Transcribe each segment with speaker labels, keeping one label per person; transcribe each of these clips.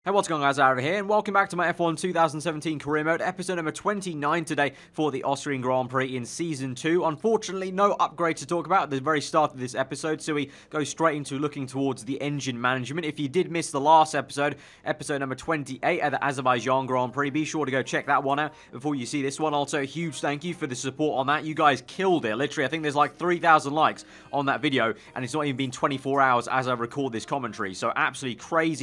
Speaker 1: Hey, what's going on, guys? Aarava here, and welcome back to my F1 2017 career mode, episode number 29 today for the Austrian Grand Prix in Season 2. Unfortunately, no upgrade to talk about at the very start of this episode, so we go straight into looking towards the engine management. If you did miss the last episode, episode number 28 at the Azerbaijan Grand Prix, be sure to go check that one out before you see this one. Also, a huge thank you for the support on that. You guys killed it, literally. I think there's like 3,000 likes on that video, and it's not even been 24 hours as I record this commentary, so absolutely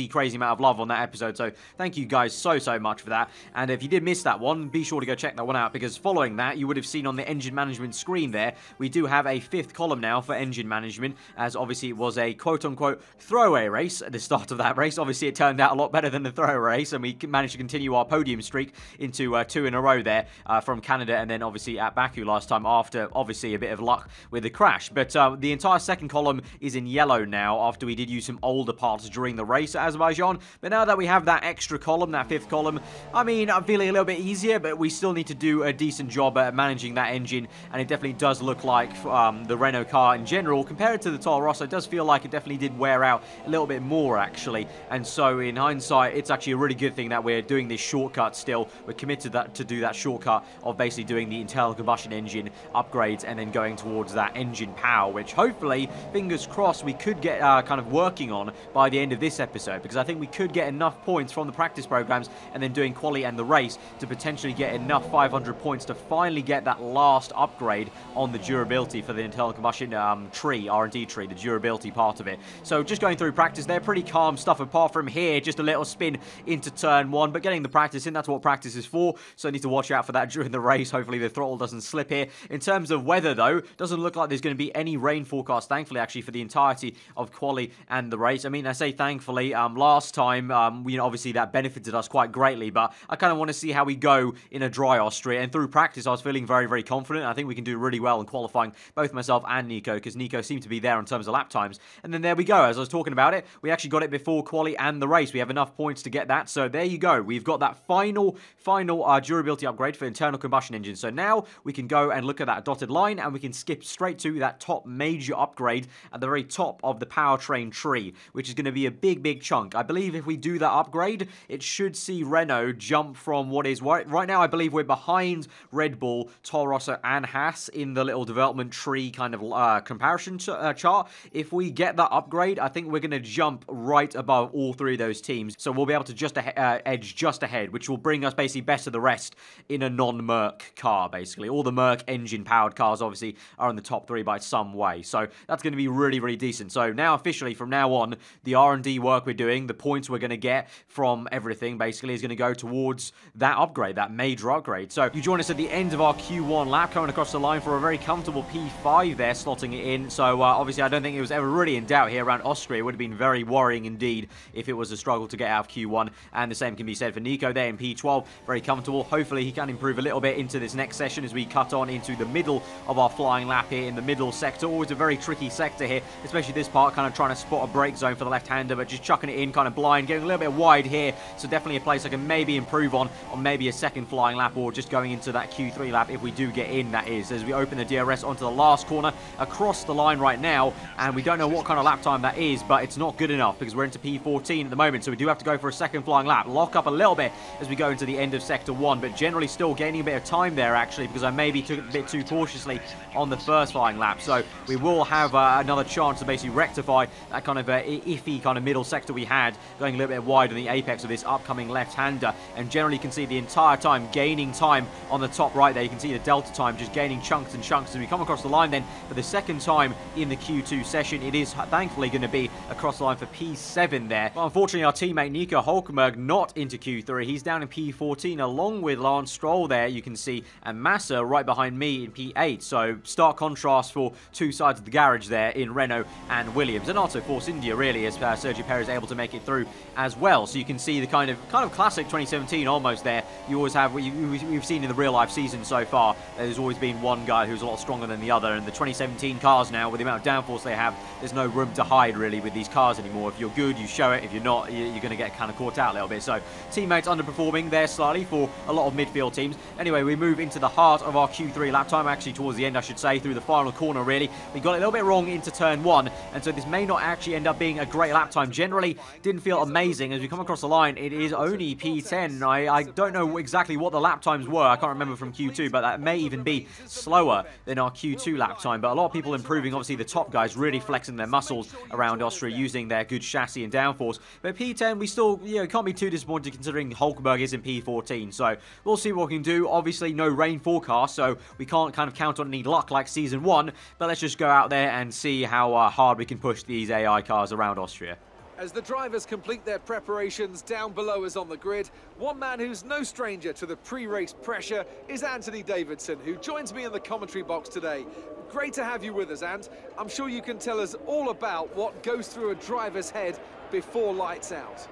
Speaker 1: crazy amount of love on that episode. So thank you guys so much for that. And if you did miss that one, be sure to go check that one out, because following that, you would have seen on the engine management screen there, we do have a fifth column now for engine management, as obviously it was a quote-unquote throwaway race at the start of that race. Obviously it turned out a lot better than the throwaway race, and we managed to continue our podium streak into 2 in a row there from Canada, and then obviously at Baku last time, after obviously a bit of luck with the crash. But the entire second column is in yellow now, after we did use some older parts during the race at Azerbaijan. But now that we have that extra column, that fifth column, I mean, I'm feeling a little bit easier, but we still need to do a decent job at managing that engine, and it definitely does look like the Renault car in general, compared to the Toro Rosso, it does feel like it definitely did wear out a little bit more, actually. And so in hindsight, it's actually a really good thing that we're doing this shortcut still. We're committed to do that shortcut of basically doing the internal combustion engine upgrades and then going towards that engine power, which hopefully, fingers crossed, we could get kind of working on by the end of this episode, because I think we could get enough points from the practice programs and then doing quali and the race to potentially get enough 500 points to finally get that last upgrade on the durability for the internal combustion tree, R&D tree, the durability part of it. So just going through practice there, pretty calm stuff apart from here, just a little spin into turn 1, but getting the practice in, that's what practice is for, so I need to watch out for that during the race. Hopefully the throttle doesn't slip here. In terms of weather though, doesn't look like there's going to be any rain forecast, thankfully, actually, for the entirety of quali and the race. I mean, I say thankfully, last time, you know, obviously that benefited us quite greatly, but I kind of want to see how we go in a dry Austria, and through practice I was feeling very confident. I think we can do really well in qualifying, both myself and Nico, because Nico seemed to be there in terms of lap times. And then there we go, as I was talking about it, we actually got it before quali and the race. We have enough points to get that, so there you go. We've got that final durability upgrade for internal combustion engine. So now we can go and look at that dotted line, and we can skip straight to that top major upgrade at the very top of the powertrain tree, which is going to be a big chunk. I believe if we do that upgrade, it should see Renault jump from what is right now, I believe we're behind Red Bull, Toro Rosso and Haas in the little development tree kind of comparison chart. If we get that upgrade, I think we're going to jump right above all 3 of those teams, so we'll be able to just edge just ahead, which will bring us basically better the rest in a non-Merc car, basically. All the Merc engine powered cars obviously are in the top 3 by some way, so that's going to be really decent. So now officially from now on, the R&D work we're doing, the points we're going to get from everything basically is going to go towards that upgrade, that major upgrade. So you join us at the end of our Q1 lap, coming across the line for a very comfortable P5 there, slotting it in. So obviously I don't think it was ever really in doubt here around Austria. It would have been very worrying indeed if it was a struggle to get out of Q1, and the same can be said for Nico there in P12, very comfortable. Hopefully he can improve a little bit into this next session as we cut on into the middle of our flying lap here in the middle sector. Always a very tricky sector here, especially this part, kind of trying to spot a brake zone for the left-hander, but just chucking it in kind of blind, getting a little bit wide here, so definitely a place I can maybe improve on maybe a second flying lap, or just going into that Q3 lap if we do get in, that is, as we open the DRS onto the last corner across the line right now, and we don't know what kind of lap time that is, but it's not good enough because we're into P14 at the moment, so we do have to go for a second flying lap, lock up a little bit as we go into the end of sector 1, but generally still gaining a bit of time there, actually, because I maybe took it a bit too cautiously on the first flying lap. So we will have another chance to basically rectify that kind of iffy kind of middle sector we had, going a little bit wide on the apex of this upcoming left-hander, and generally you can see the entire time gaining time on the top right there. You can see the delta time just gaining chunks and chunks as we come across the line then for the second time in the Q2 session. It is thankfully going to be across the line for P7 there. But unfortunately our teammate Nico Hulkenberg not into Q3. He's down in P14 along with Lance Stroll there, you can see, and Massa right behind me in P8. So stark contrast for 2 sides of the garage there in Renault and Williams, and also Force India really, as Sergio Perez able to make it through as well. So you can see the kind of classic 2017 almost there. You always have, we've seen in the real life season so far, there's always been one guy who's a lot stronger than the other, and the 2017 cars now, with the amount of downforce they have, there's no room to hide really with these cars anymore. If you're good, you show it. If you're not, you're going to get kind of caught out a little bit. So teammates underperforming there slightly for a lot of midfield teams. Anyway, we move into the heart of our Q3 lap time, actually towards the end I should say, through the final corner really. We got it a little bit wrong into turn 1, and so this may not actually end up being a great lap time. Generally didn't feel amazing, interesting, as we come across the line, it is only P10. I don't know exactly what the lap times were. I can't remember from Q2, but that may even be slower than our Q2 lap time. But a lot of people improving, obviously the top guys really flexing their muscles around Austria, using their good chassis and downforce. But P10, we still, can't be too disappointed considering Hulkenberg is in P14. So we'll see what we can do. Obviously no rain forecast, so we can't kind of count on any luck like Season 1. But let's just go out there and see how hard we can push these AI cars around Austria.
Speaker 2: As the drivers complete their preparations down below us on the grid, one man who's no stranger to the pre-race pressure is Anthony Davidson, who joins me in the commentary box today. Great to have you with us, Ant. I'm sure you can tell us all about what goes through a driver's head before lights out.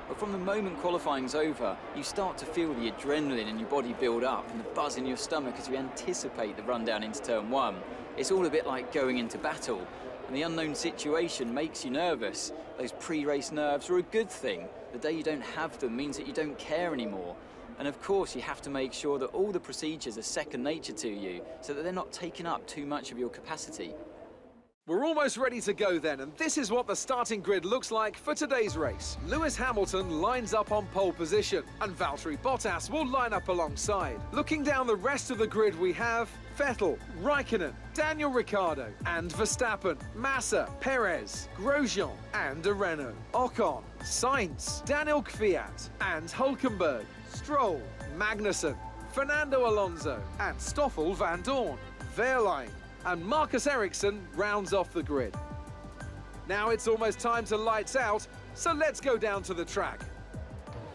Speaker 3: But from the moment qualifying's over, you start to feel the adrenaline in your body build up and the buzz in your stomach as you anticipate the run down into turn 1. It's all a bit like going into battle. And the unknown situation makes you nervous. Those pre-race nerves are a good thing. The day you don't have them means that you don't care anymore. And of course, you have to make sure that all the procedures are second nature to you, so that they're not taking up too much of your capacity.
Speaker 2: We're almost ready to go then, and this is what the starting grid looks like for today's race. Lewis Hamilton lines up on pole position, and Valtteri Bottas will line up alongside. Looking down the rest of the grid, we have Vettel, Raikkonen, Daniel Ricciardo, and Verstappen, Massa, Perez, Grosjean, and a Renault, Ocon, Sainz, Daniel Kvyat, and Hulkenberg, Stroll, Magnussen, Fernando Alonso, and Stoffel van Dorn, Wehrlein, and Marcus Ericsson rounds off the grid. Now it's almost time to lights out, so let's go down to the track.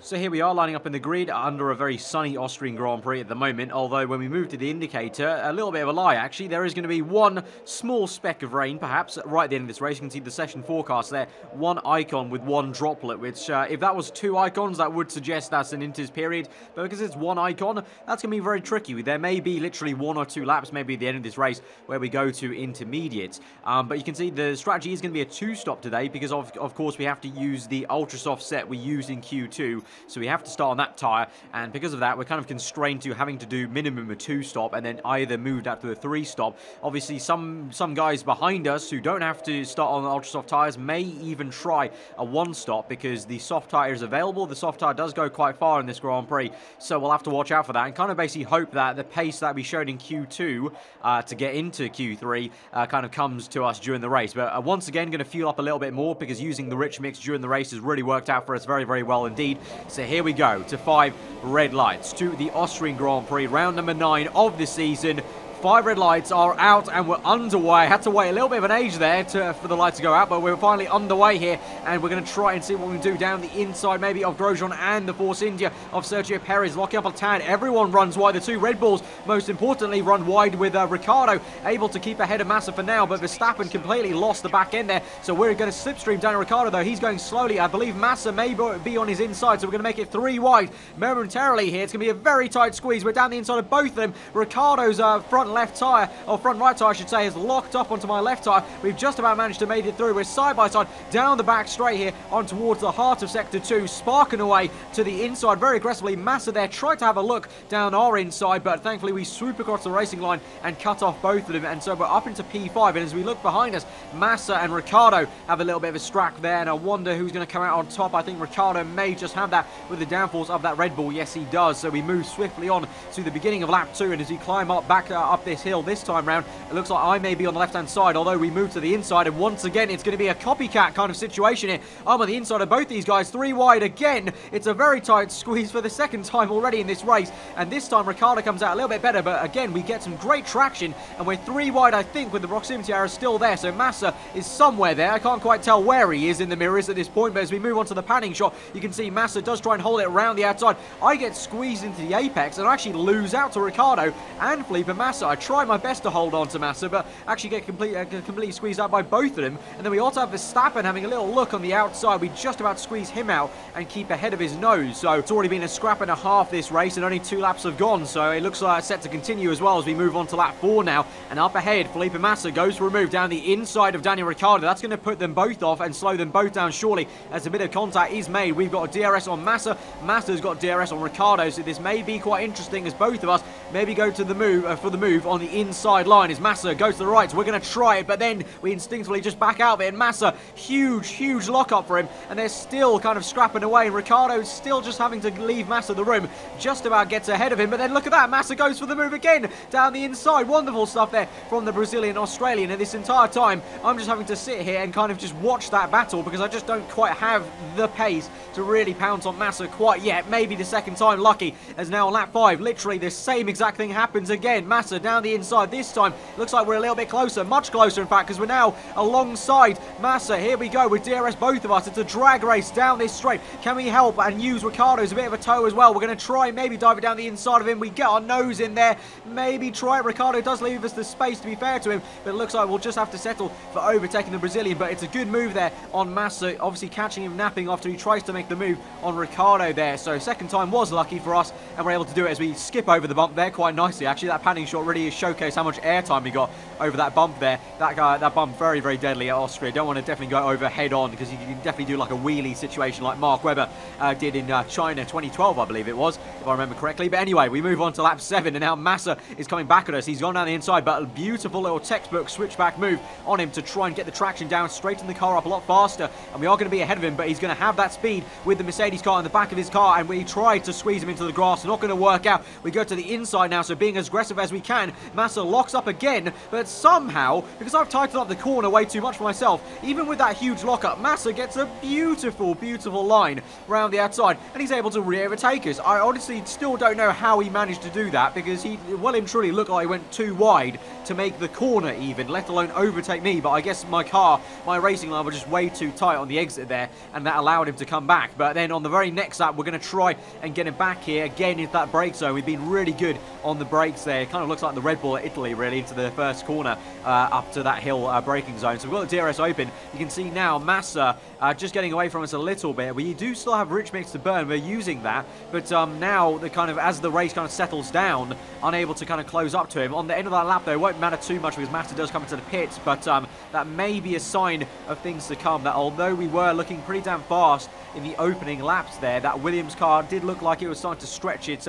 Speaker 1: So here we are lining up in the grid under a very sunny Austrian Grand Prix at the moment, although when we move to the indicator, a little bit of a lie actually. There is going to be one small speck of rain perhaps right at the end of this race. You can see the session forecast there, one icon with one droplet, which if that was 2 icons that would suggest that's an inters period, but because it's 1 icon, that's going to be very tricky. There may be literally 1 or 2 laps maybe at the end of this race where we go to intermediate, but you can see the strategy is going to be a 2-stop today because of course we have to use the ultra soft set we used in Q2. So we have to start on that tyre, and because of that, we're kind of constrained to having to do minimum a 2-stop and then either move that to a 3-stop. Obviously, some guys behind us who don't have to start on the ultra soft tyres may even try a 1-stop because the soft tyre is available. The soft tyre does go quite far in this Grand Prix, so we'll have to watch out for that and kind of basically hope that the pace that we showed in Q2 to get into Q3 kind of comes to us during the race. But once again, going to fuel up a little bit more because using the rich mix during the race has really worked out for us very, very well indeed. So here we go to 5 red lights to the Austrian Grand Prix, round number 9 of the season. 5 red lights are out and we're underway. Had to wait a little bit of an age there for the lights to go out, but we're finally underway here, and we're going to try and see what we can do down the inside maybe of Grosjean and the Force India of Sergio Perez, locking up a tan. Everyone runs wide. The 2 Red Bulls, most importantly, run wide with Ricciardo able to keep ahead of Massa for now, but Verstappen completely lost the back end there, so we're going to slipstream Daniel Ricciardo though. He's going slowly. I believe Massa may be on his inside, so we're going to make it 3 wide momentarily here. It's going to be a very tight squeeze. We're down the inside of both of them. Ricciardo's front left tyre, or front right tyre I should say, is locked up onto my left tyre. We've just about managed to make it through. We're side by side down the back straight here on towards the heart of sector 2, sparking away to the inside very aggressively. Massa there tried to have a look down our inside, but thankfully we swoop across the racing line and cut off both of them, and so we're up into P5. And as we look behind us, Massa and Ricciardo have a little bit of a scrap there, and I wonder who's going to come out on top. I think Ricciardo may just have that with the downforce of that Red Bull. Yes, he does. So we move swiftly on to the beginning of lap 2, and as we climb up back up this hill this time round, it looks like I may be on the left-hand side, although we move to the inside, and once again, it's going to be a copycat kind of situation here. I'm on the inside of both these guys, 3 wide again. It's a very tight squeeze for the second time already in this race, and this time Ricciardo comes out a little bit better, but again, we get some great traction, and we're 3 wide, I think, with the proximity arrow still there, so Massa is somewhere there. I can't quite tell where he is in the mirrors at this point, but as we move on to the panning shot, you can see Massa does try and hold it around the outside. I get squeezed into the apex, and I actually lose out to Ricciardo and Felipe Massa. I try my best to hold on to Massa, but actually get completely squeezed out by both of them. And then we also have Verstappen having a little look on the outside. We just about squeeze him out and keep ahead of his nose. So it's already been a scrap and a half this race, and only 2 laps have gone. So it looks like it's set to continue as well as we move on to lap 4 now. And up ahead, Felipe Massa goes for a move down the inside of Daniel Ricciardo. That's going to put them both off and slow them both down surely as a bit of contact is made. We've got a DRS on Massa. Massa's got DRS on Ricciardo. So this may be quite interesting as both of us maybe go to the move move on the inside line as Massa goes to the right. So we're going to try it, but then we instinctively just back out of it. And Massa, huge lockup for him, and they're still kind of scrapping away. And Ricciardo's still just having to leave Massa the room, just about gets ahead of him. But then look at that, Massa goes for the move again down the inside. Wonderful stuff there from the Brazilian Australian. And this entire time, I'm just having to sit here and kind of just watch that battle because I just don't quite have the pace to really pounce on Massa quite yet. Maybe the second time lucky, as now on lap 5, literally the same exact thing happens again. Massa down the inside. This time, looks like we're a little bit closer, much closer in fact, because we're now alongside Massa. Here we go with DRS, both of us. It's a drag race down this straight. Can we help and use Ricciardo as a bit of a tow as well? We're going to try maybe dive it down the inside of him. We get our nose in there. Maybe try it. Ricciardo does leave us the space, to be fair to him, but it looks like we'll just have to settle for overtaking the Brazilian. But it's a good move there on Massa, obviously catching him napping after he tries to make the move on Ricciardo there. So second time was lucky for us, and we're able to do it as we skip over the bump there quite nicely. Actually, that panning shot really showcased how much airtime we got over that bump there. That bump very deadly at Austria. Don't want to definitely go over head on, because you can definitely do like a wheelie situation like Mark Webber did in China 2012, I believe it was, if I remember correctly. But anyway, we move on to lap 7, and now Massa is coming back at us. He's gone down the inside, but a beautiful little textbook switchback move on him to try and get the traction down, straighten the car up a lot faster, and we are going to be ahead of him, but he's going to have that speed with the Mercedes car in the back of his car, and we tried to squeeze him into the grass. Not going to work out. We go to the inside now, so being as aggressive as we can. Massa locks up again, but somehow, because I've tightened up the corner way too much for myself, even with that huge lockup, Massa gets a beautiful line around the outside, and he's able to re-overtake us. I honestly still don't know how he managed to do that, because he well and truly looked like he went too wide to make the corner even, let alone overtake me. But I guess my racing line was just way too tight on the exit there, and that allowed him to come back. But then on the very next lap, we're going to try and get him back here again into that brake zone. We've been really good on the brakes there. It kind of looks like the Red Bull at Italy, really, into the first corner up to that hill braking zone. So we've got the DRS open. You can see now Massa just getting away from us a little bit. We do still have rich mix to burn. We're using that, but now the kind of, as the race kind of settles down, unable to kind of close up to him. On the end of that lap, though, it won't matter too much because Massa does come into the pits, but that may be a sign of things to come, that although we were looking pretty damn fast in the opening laps there, that Williams car did look like it was starting to stretch its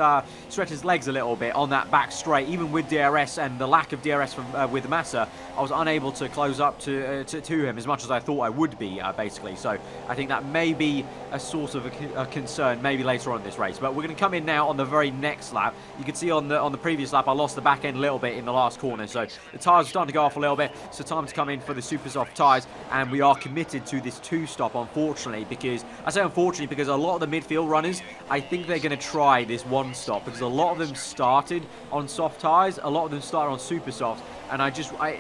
Speaker 1: legs a little bit on that back straight. Even with DRS and the lack of DRS from with Massa, I was unable to close up to him as much as I thought I would be, basically. So I think that may be a source of a concern maybe later on in this race. But we're going to come in now on the very next lap. You can see on the previous lap, I lost the back end a little bit in the last corner, so the tyres are starting to go off a little bit. So time to come in for the super soft tyres, and we are committed to this 2-stop, unfortunately, because I say unfortunately because a lot of the midfield runners, I think they're going to try this 1-stop, because a lot of them started on soft tyres, a lot of them started on super softs, and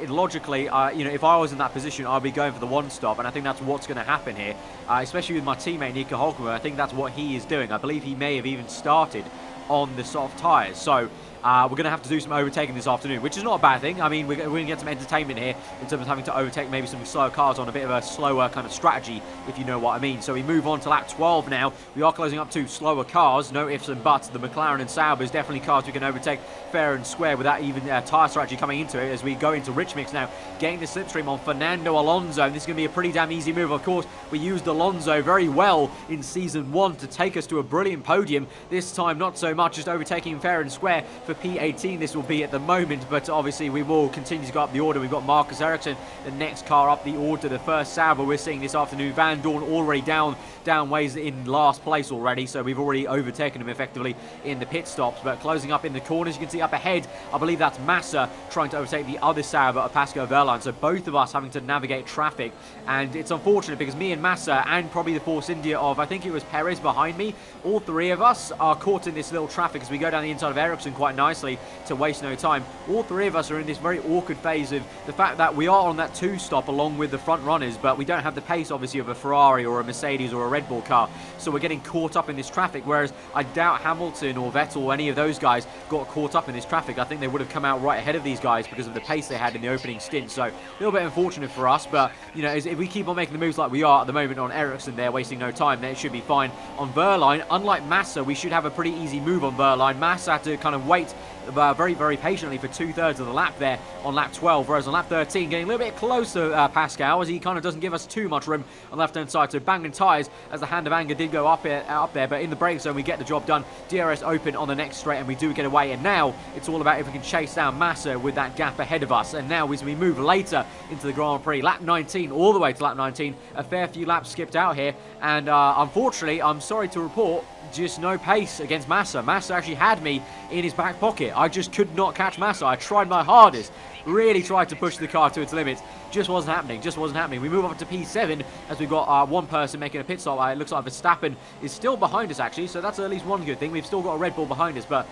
Speaker 1: logically, you know, if I was in that position, I'd be going for the 1-stop, and I think that's what's going to happen here, especially with my teammate Nico Hulkenberg. I think that's what he is doing. I believe he may have even started on the soft tyres. So we're going to have to do some overtaking this afternoon, which is not a bad thing. I mean, we're going to get some entertainment here in terms of having to overtake maybe some slower cars on a bit of a slower kind of strategy, if you know what I mean. So we move on to lap 12 now. We are closing up to slower cars, no ifs and buts. The McLaren and Sauber is definitely cars we can overtake fair and square without even tyre strategy coming into it, as we go into rich mix now, getting the slipstream on Fernando Alonso. And this is going to be a pretty damn easy move. Of course, we used Alonso very well in Season 1 to take us to a brilliant podium. This time, not so much, just overtaking fair and square for P18 this will be at the moment, but obviously we will continue to go up the order. We've got Marcus Ericsson, the next car up the order, the first Sauber we're seeing this afternoon. Van Dorn already down ways in last place already, so we've already overtaken him effectively in the pit stops. But closing up in the corners, you can see up ahead, I believe that's Massa trying to overtake the other Sauber of Pascal Wehrlein, so both of us having to navigate traffic. And it's unfortunate because me and Massa, and probably the Force India of, I think it was Perez behind me, all three of us are caught in this little traffic as we go down the inside of Ericsson quite nicely to waste no time. All three of us are in this very awkward phase of the fact that we are on that 2-stop along with the front runners, but we don't have the pace obviously of a Ferrari or a Mercedes or a Red Bull car, so we're getting caught up in this traffic, whereas I doubt Hamilton or Vettel or any of those guys got caught up in this traffic. I think they would have come out right ahead of these guys because of the pace they had in the opening stint. So a little bit unfortunate for us, but you know, if we keep on making the moves like we are at the moment on Ericsson there, wasting no time, then it should be fine. On Wehrlein, unlike Massa, we should have a pretty easy move on Wehrlein. Massa had to kind of wait very, very patiently for 2/3 of the lap there on lap 12, whereas on lap 13, getting a little bit close to Pascal, as he kind of doesn't give us too much room on the left-hand side. So banging tyres as the hand of anger did go up there, but in the brake zone we get the job done. DRS open on the next straight, and we do get away. And now it's all about if we can chase down Massa with that gap ahead of us. And now as we move later into the Grand Prix, lap 19, all the way to lap 19, a fair few laps skipped out here. And unfortunately, I'm sorry to report, just no pace against Massa. Massa actually had me in his back pocket. I just could not catch Massa. I tried my hardest, really tried to push the car to its limits. Just wasn't happening, We move up to P7 as we've got one person making a pit stop. It looks like Verstappen is still behind us, actually, so that's at least one good thing. We've still got a Red Bull behind us, but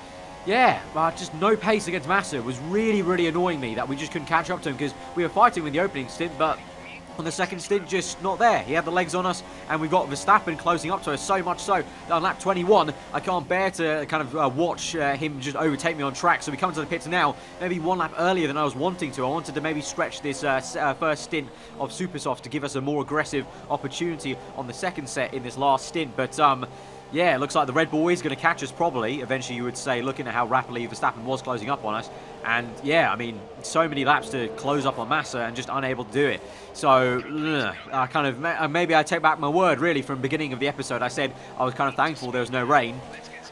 Speaker 1: yeah, just no pace against Massa. It was really, really annoying me that we just couldn't catch up to him, because we were fighting with the opening stint, but on the second stint, just not there. He had the legs on us, and we've got Verstappen closing up to us, so much so that on lap 21, I can't bear to kind of watch him just overtake me on track. So we come to the pits now, maybe one lap earlier than I was wanting to. I wanted to maybe stretch this first stint of Super Soft to give us a more aggressive opportunity on the second set in this last stint, but yeah, it looks like the Red Bull is going to catch us probably, eventually you would say, looking at how rapidly Verstappen was closing up on us. And yeah, I mean, so many laps to close up on Massa and just unable to do it. So, I kind of, maybe I take back my word, really, from the beginning of the episode. I said I was kind of thankful there was no rain.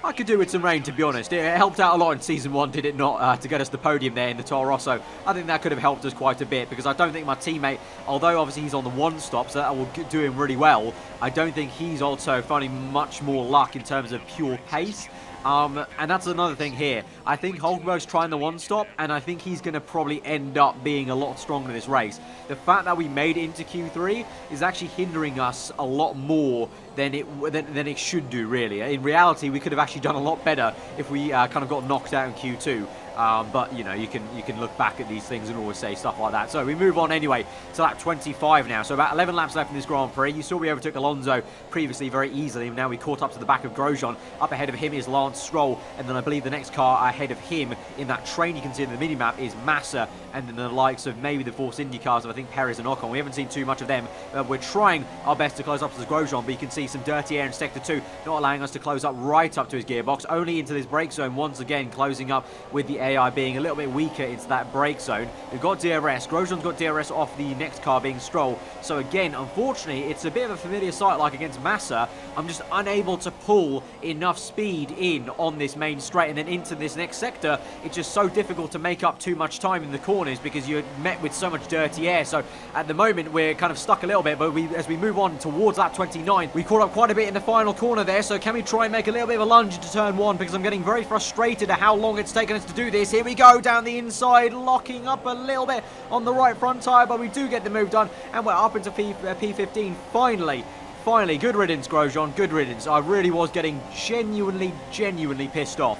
Speaker 1: I could do with some rain, to be honest. It helped out a lot in Season 1, did it not, to get us the podium there in the Toro Rosso. I think that could have helped us quite a bit, because I don't think my teammate, although obviously he's on the one stop, so that will do him really well, I don't think he's also finding much more luck in terms of pure pace. And that's another thing here. I think Hulkenberg's trying the one stop, and I think he's going to probably end up being a lot stronger in this race. The fact that we made it into Q3 is actually hindering us a lot more than it should do, really. In reality, we could have actually done a lot better if we kind of got knocked out in Q2. But, you know, you can look back at these things and always say stuff like that. So we move on anyway to lap 25 now. So about 11 laps left in this Grand Prix. You saw we overtook Alonso previously very easily. And now we caught up to the back of Grosjean. Up ahead of him is Lance Stroll. And then I believe the next car ahead of him in that train you can see in the minimap is Massa. And then the likes of maybe the Force Indy cars of, I think, Perez and Ocon. We haven't seen too much of them. We're trying our best to close up to Grosjean. But you can see some dirty air in Sector 2. Not allowing us to close up right up to his gearbox. Only into this brake zone once again. Closing up with the AI being a little bit weaker into that brake zone. We've got DRS. Grosjean's got DRS off the next car being Stroll. So again, unfortunately, it's a bit of a familiar sight like against Massa. I'm just unable to pull enough speed in on this main straight, and then into this next sector, it's just so difficult to make up too much time in the corners because you're met with so much dirty air. So at the moment, we're kind of stuck a little bit, but as we move on towards lap 29, we caught up quite a bit in the final corner there. So can we try and make a little bit of a lunge into turn 1, because I'm getting very frustrated at how long it's taken us to do this. Here we go down the inside, locking up a little bit on the right front tyre, but we do get the move done, and we're up into P15 finally. Finally, good riddance, Grosjean, good riddance. I really was getting genuinely pissed off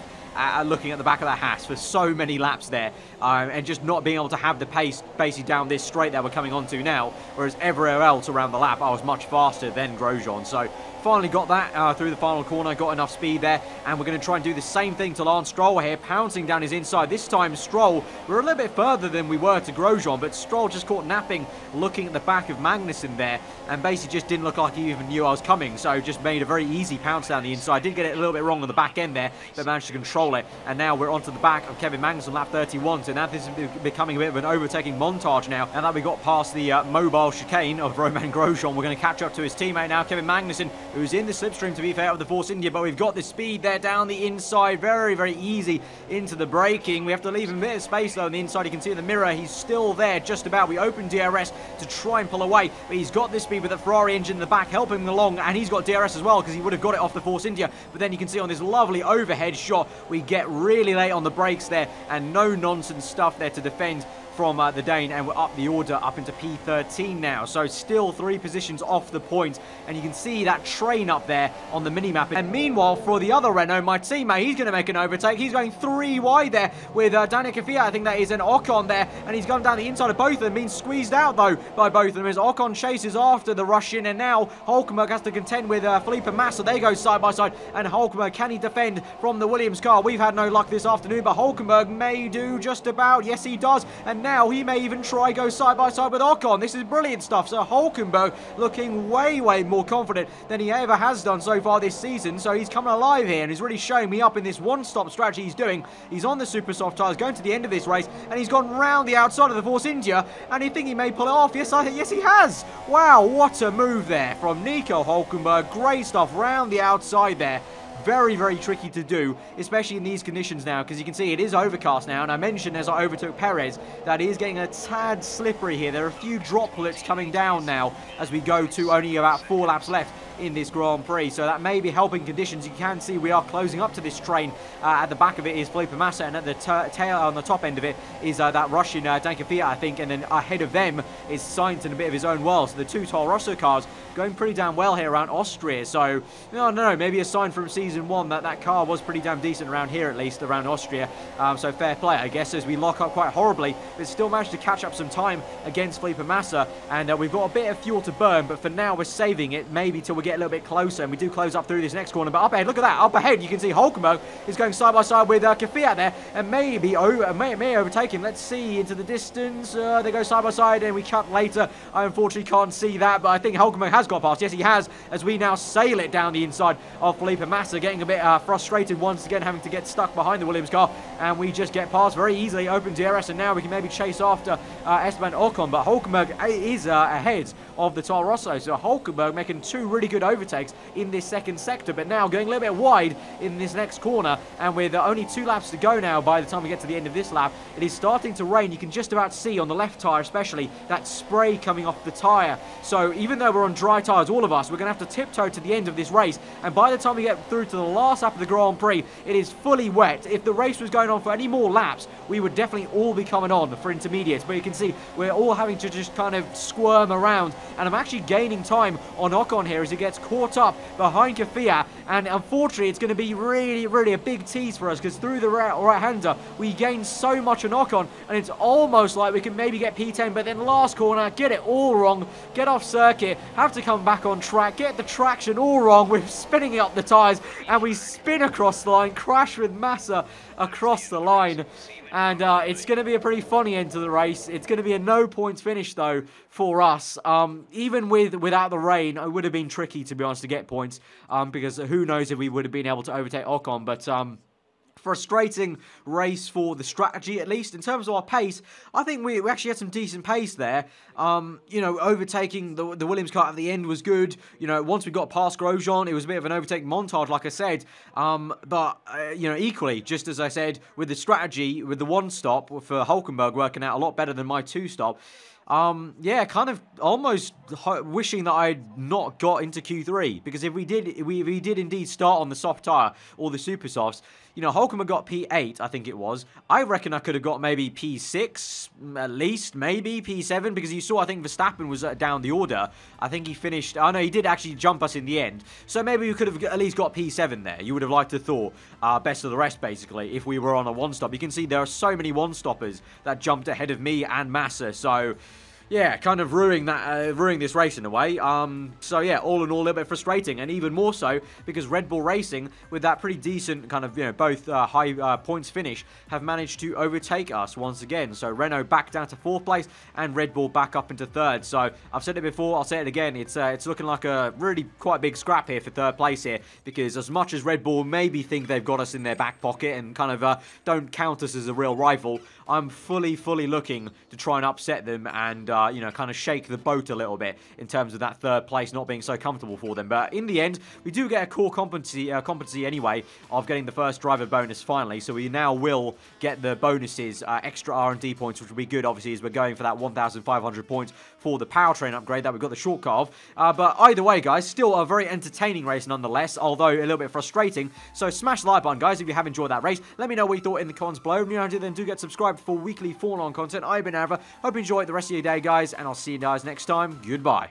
Speaker 1: looking at the back of that Haas for so many laps there, and just not being able to have the pace basically down this straight that we're coming onto now, whereas everywhere else around the lap I was much faster than Grosjean. So finally got that through the final corner, got enough speed there, and we're going to try and do the same thing to Lance Stroll here, pouncing down his inside. This time Stroll, we're a little bit further than we were to Grosjean, but Stroll just caught napping, looking at the back of Magnussen there, and basically just didn't look like he even knew I was coming, so just made a very easy pounce down the inside. Did get it a little bit wrong on the back end there, but managed to control it, and now we're onto the back of Kevin Magnussen, lap 31, so now this is becoming a bit of an overtaking montage now, and that we got past the mobile chicane of Romain Grosjean. We're going to catch up to his teammate now, Kevin Magnussen, who's in the slipstream, to be fair, of the Force India, but we've got the speed there down the inside, very easy into the braking. We have to leave him a bit of space though on the inside. You can see in the mirror he's still there just about. We open DRS to try and pull away, but he's got this speed with the Ferrari engine in the back helping him along, and he's got DRS as well because he would have got it off the Force India. But then you can see on this lovely overhead shot we get really late on the brakes there, and no nonsense stuff there to defend from the Dane, and we're up the order up into P13 now, so still 3 positions off the point, and you can see that train up there on the minimap. And meanwhile, for the other Renault, my teammate, he's going to make an overtake. He's going 3 wide there with Daniel Kvyat, I think that is, an Ocon there, and he's gone down the inside of both of them, being squeezed out though by both of them as Ocon chases after the Russian, and now Hulkenberg has to contend with Felipe Massa. They go side by side, and Hulkenberg, can he defend from the Williams car? We've had no luck this afternoon, but Hulkenberg may do just about. Yes, he does, and now he may even try go side by side with Ocon. This is brilliant stuff. So Hulkenberg looking way more confident than he ever has done so far this season. So he's coming alive here and he's really showing me up in this one-stop strategy he's doing. He's on the super soft tyres going to the end of this race, and he's gone round the outside of the Force India, and you think he may pull it off. Yes, he has. Wow, what a move there from Nico Hulkenberg. Great stuff round the outside there. Very tricky to do, especially in these conditions now, because you can see it is overcast now, and I mentioned as I overtook Perez that he is getting a tad slippery here. There are a few droplets coming down now as we go to only about 4 laps left in this Grand Prix, so that may be helping conditions. You can see we are closing up to this train. At the back of it is Felipe Massa, and at the tail on the top end of it is that Russian Danke Fiat, I think, and then ahead of them is Sainz in a bit of his own world. So the 2 Toro Rosso cars going pretty damn well here around Austria. So no, maybe a sign from season 1 that car was pretty damn decent around here, at least around Austria. So fair play, I guess, as we lock up quite horribly, but still managed to catch up some time against Felipe Massa, and we've got a bit of fuel to burn, but for now we're saving it, maybe till we get a little bit closer, and we do close up through this next corner. But up ahead, look at that, up ahead you can see Hulkenberg is going side by side with Kvyat there, and may overtake him. Let's see into the distance. They go side by side, and we cut later. I unfortunately can't see that, but I think Hulkenberg has got past. Yes, he has, as we now sail it down the inside of Felipe Massa, getting a bit frustrated once again, having to get stuck behind the Williams car, and we just get past very easily. Open DRS, and now we can maybe chase after Esteban Ocon, but Hulkenberg is ahead of the Toro Rosso. So Hulkenberg making 2 really good overtakes in this second sector, but now going a little bit wide in this next corner, and with only 2 laps to go now by the time we get to the end of this lap, it is starting to rain. You can just about see on the left tyre especially that spray coming off the tyre. So even though we're on dry tyres, all of us, we're going to have to tiptoe to the end of this race, and by the time we get through to the last lap of the Grand Prix, it is fully wet. If the race was going on for any more laps, we would definitely all be coming on for intermediates, but you can see we're all having to just kind of squirm around, and I'm actually gaining time on Ocon here as he gets caught up behind Kvyat, and unfortunately it's going to be really a big tease for us, because through the right-hander we gain so much on Ocon, and it's almost like we can maybe get P10, but then last corner, get it all wrong, get off circuit, have to come back on track, get the traction all wrong, we're spinning up the tyres, and we spin across the line, crash with Massa across the line, and it's going to be a pretty funny end to the race. It's going to be a no points finish though for us. Even without the rain, it would have been tricky, to be honest, to get points, because who knows if we would have been able to overtake Ocon, but frustrating race for the strategy, at least. In terms of our pace, I think we actually had some decent pace there. You know, overtaking the Williams car at the end was good. You know, once we got past Grosjean, it was a bit of an overtake montage, like I said. But, you know, equally, just as I said, with the strategy, with the 1-stop for Hulkenberg working out a lot better than my 2-stop, yeah, kind of almost wishing that I'd not got into Q3, because if we did indeed start on the soft tyre or the super softs, you know, Hulkenberg got P8, I think it was. I reckon I could have got maybe P6, at least, maybe P7, because you saw, I think Verstappen was down the order. I think he finished, oh no, he did actually jump us in the end. So maybe we could have at least got P7 there. You would have liked to thought, best of the rest, basically, if we were on a 1-stop. You can see there are so many 1-stoppers that jumped ahead of me and Massa, so yeah, kind of ruining this race in a way. So yeah, all in all, a little bit frustrating, and even more so because Red Bull Racing, with that pretty decent kind of, you know, both high points finish, have managed to overtake us once again. So Renault back down to 4th place, and Red Bull back up into 3rd. So I've said it before, I'll say it again. It's looking like a really quite big scrap here for 3rd place here, because as much as Red Bull maybe think they've got us in their back pocket and kind of don't count us as a real rival, I'm fully looking to try and upset them and you know, kind of shake the boat a little bit in terms of that 3rd place not being so comfortable for them. But in the end, we do get a core competency anyway of getting the first driver bonus finally. So we now will get the bonuses, extra R&D points, which will be good, obviously, as we're going for that 1,500 points for the powertrain upgrade that we've got the shortcut of. But either way, guys, still a very entertaining race nonetheless, although a little bit frustrating. So smash the like button, guys, if you have enjoyed that race. Let me know what you thought in the comments below. And, you know, then do get subscribed for weekly Formula 1 content. I've been aarava. Hope you enjoyed the rest of your day, guys, and I'll see you guys next time. Goodbye.